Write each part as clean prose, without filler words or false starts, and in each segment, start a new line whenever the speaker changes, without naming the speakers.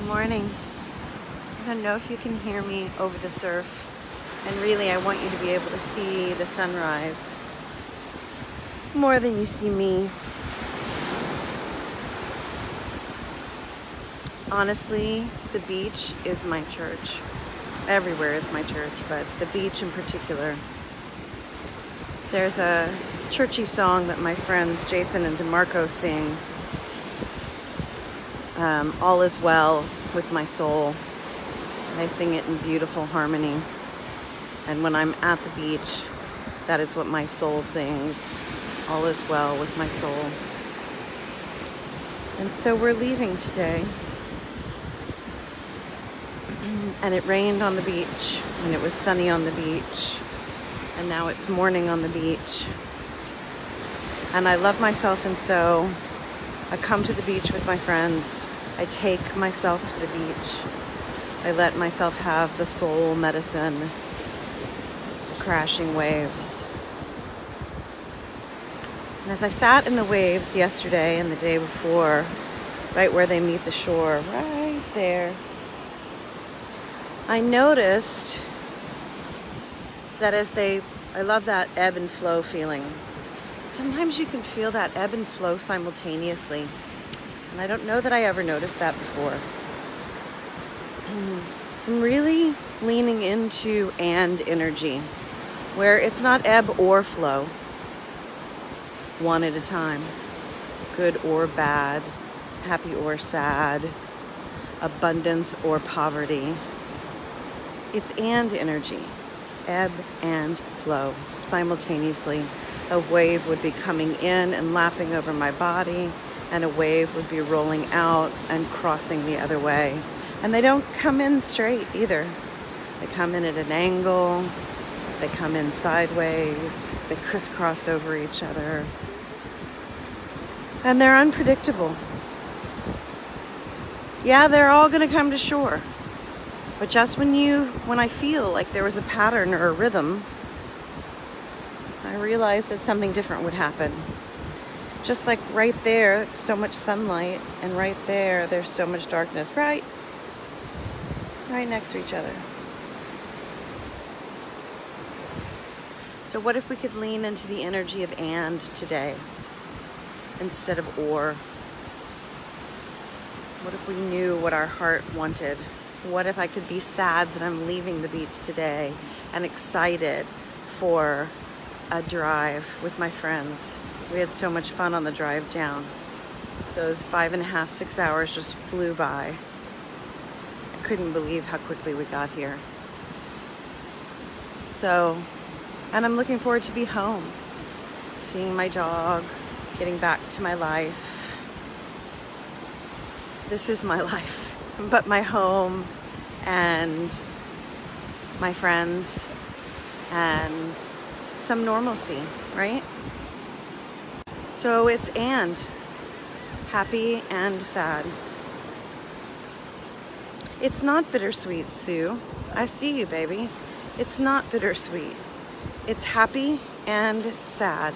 Morning. I don't know if you can hear me over the surf, and really I want you to be able to see the sunrise more than you see me. Honestly, the beach is my church. Everywhere is my church, but the beach in particular. There's a churchy song that my friends Jason and DeMarco sing. All is well with my soul. They sing it in beautiful harmony. And when I'm at the beach, that is what my soul sings. All is well with my soul. And so we're leaving today. And it rained on the beach, and it was sunny on the beach. And now it's morning on the beach. And I love myself, and so I come to the beach with my friends. I take myself to the beach. I let myself have the soul medicine, the crashing waves. And as I sat in the waves yesterday and the day before, right where they meet the shore, right there, I noticed that I love that ebb and flow feeling. Sometimes you can feel that ebb and flow simultaneously. And I don't know that I ever noticed that before. I'm really leaning into and energy, where it's not ebb or flow, one at a time, good or bad, happy or sad, abundance or poverty. It's and energy, ebb and flow, simultaneously. A wave would be coming in and lapping over my body, and a wave would be rolling out and crossing the other way. And they don't come in straight either. They come in at an angle, they come in sideways, they crisscross over each other. And they're unpredictable. Yeah, they're all gonna come to shore. But just when I feel like there was a pattern or a rhythm, I realized that something different would happen. Just like right there, it's so much sunlight, and right there, there's so much darkness, right next to each other. So what if we could lean into the energy of and today, instead of or? What if we knew what our heart wanted? What if I could be sad that I'm leaving the beach today and excited for a drive with my friends? We had so much fun on the drive down. Those 5.5, 6 hours just flew by. I couldn't believe how quickly we got here. And I'm looking forward to be home, seeing my dog, getting back to my life. This is my life, but my home and my friends and some normalcy, right? So it's and happy and sad. It's not bittersweet, Sue. I see you, baby. It's not bittersweet. It's happy and sad.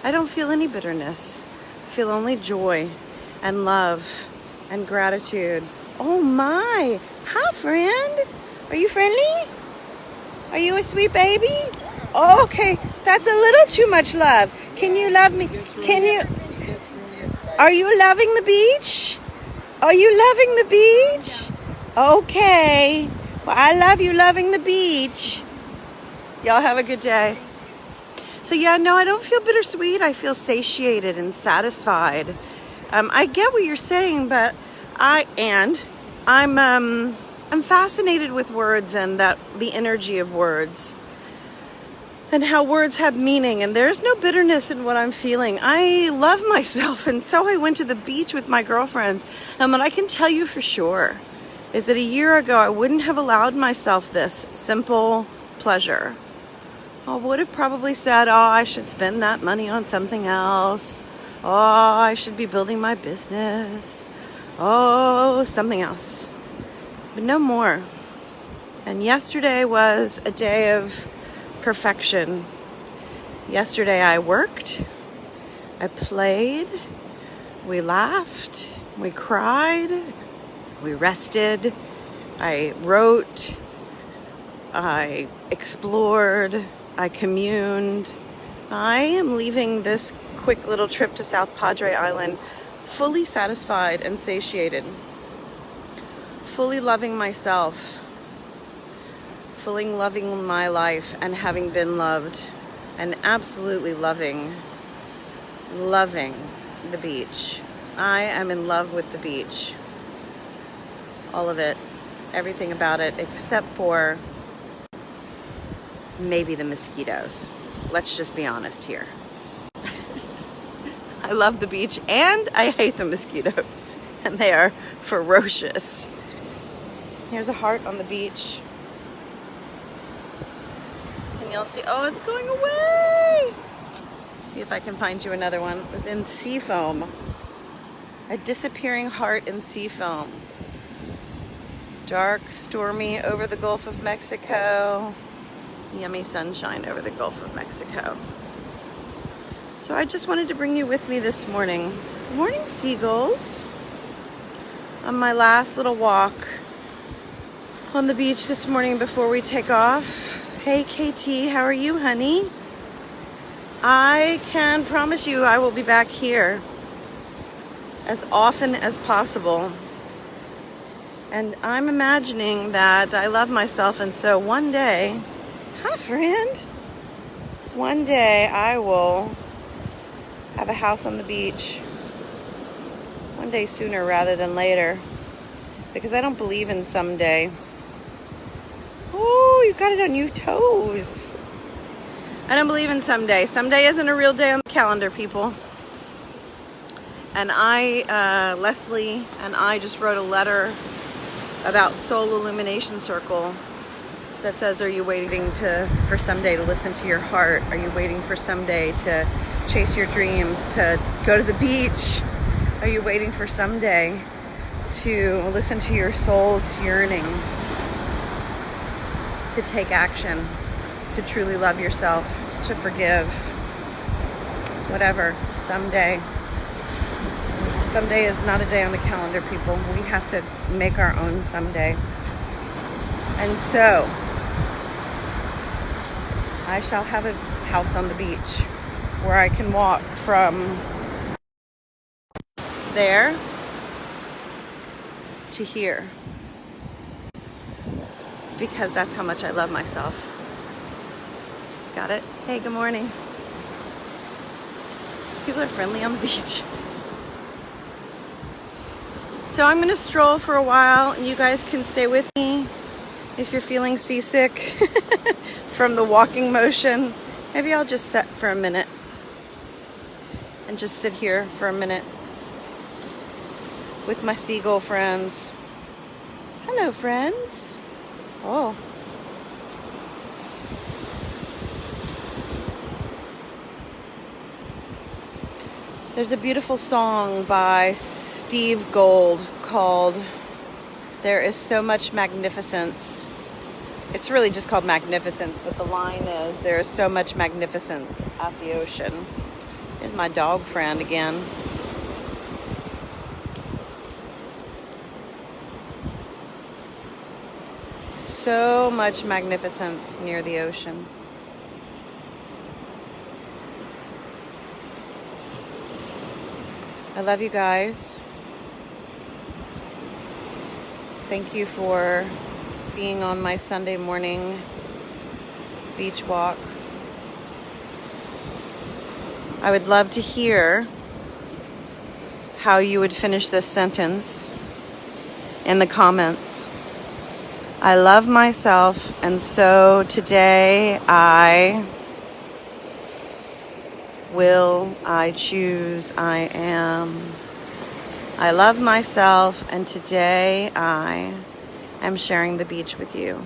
I don't feel any bitterness. I feel only joy and love and gratitude. Oh my! Hi, friend. Are you friendly? Are you a sweet baby? Oh, okay, that's a little too much love. Can you love me? Are you loving the beach? Are you loving the beach? Okay. Well, I love you loving the beach. Y'all have a good day. So yeah, no, I don't feel bittersweet. I feel satiated and satisfied. I get what you're saying, but I'm fascinated with words and the energy of words. And how words have meaning, and there's no bitterness in what I'm feeling. I love myself, and so I went to the beach with my girlfriends. And what I can tell you for sure is that a year ago, I wouldn't have allowed myself this simple pleasure. I would have probably said, oh, I should spend that money on something else. Oh, I should be building my business. Oh, something else. But no more. And yesterday was a day of perfection. Yesterday I worked, I played, we laughed, we cried, We rested. I wrote. I explored. I communed. I am leaving this quick little trip to South Padre Island fully satisfied and satiated. Fully loving myself. Fully loving my life and having been loved. And absolutely loving the beach. I am in love with the beach. All of it. Everything about it except for maybe the mosquitoes. Let's just be honest here. I love the beach and I hate the mosquitoes. And they are ferocious. Here's a heart on the beach. Can y'all see? Oh, it's going away! See if I can find you another one within sea foam. A disappearing heart in sea foam. Dark, stormy over the Gulf of Mexico. Yummy sunshine over the Gulf of Mexico. So I just wanted to bring you with me this morning. Good morning, seagulls. On my last little walk on the beach this morning before we take off. Hey, KT, how are you, honey? I can promise you I will be back here as often as possible. And I'm imagining that I love myself, and so one day, hi friend, one day I will have a house on the beach. One day sooner rather than later. Because I don't believe in someday. Oh, you got it on your toes. I don't believe in someday. Someday isn't a real day on the calendar, people. And Leslie and I just wrote a letter about Soul Illumination Circle that says, are you waiting for someday to listen to your heart? Are you waiting for someday to chase your dreams, to go to the beach? Are you waiting for someday to listen to your soul's yearning, to take action, to truly love yourself, to forgive? Whatever, someday. Someday is not a day on the calendar, people. We have to make our own someday. And so, I shall have a house on the beach where I can walk from there to here. Because that's how much I love myself. Got it? Hey, good morning. People are friendly on the beach. So I'm going to stroll for a while, and you guys can stay with me if you're feeling seasick from the walking motion. Maybe I'll just sit for a minute and just sit here for a minute with my seagull friends. Hello, friends. Oh. There's a beautiful song by Steve Gold called There Is So Much Magnificence. It's really just called Magnificence, but the line is, there is so much magnificence at the ocean. There's my dog friend again. So much magnificence near the ocean. I love you guys. Thank you for being on my Sunday morning beach walk. I would love to hear how you would finish this sentence in the comments. I love myself, and so today I choose, I am. I love myself, and today I am sharing the beach with you.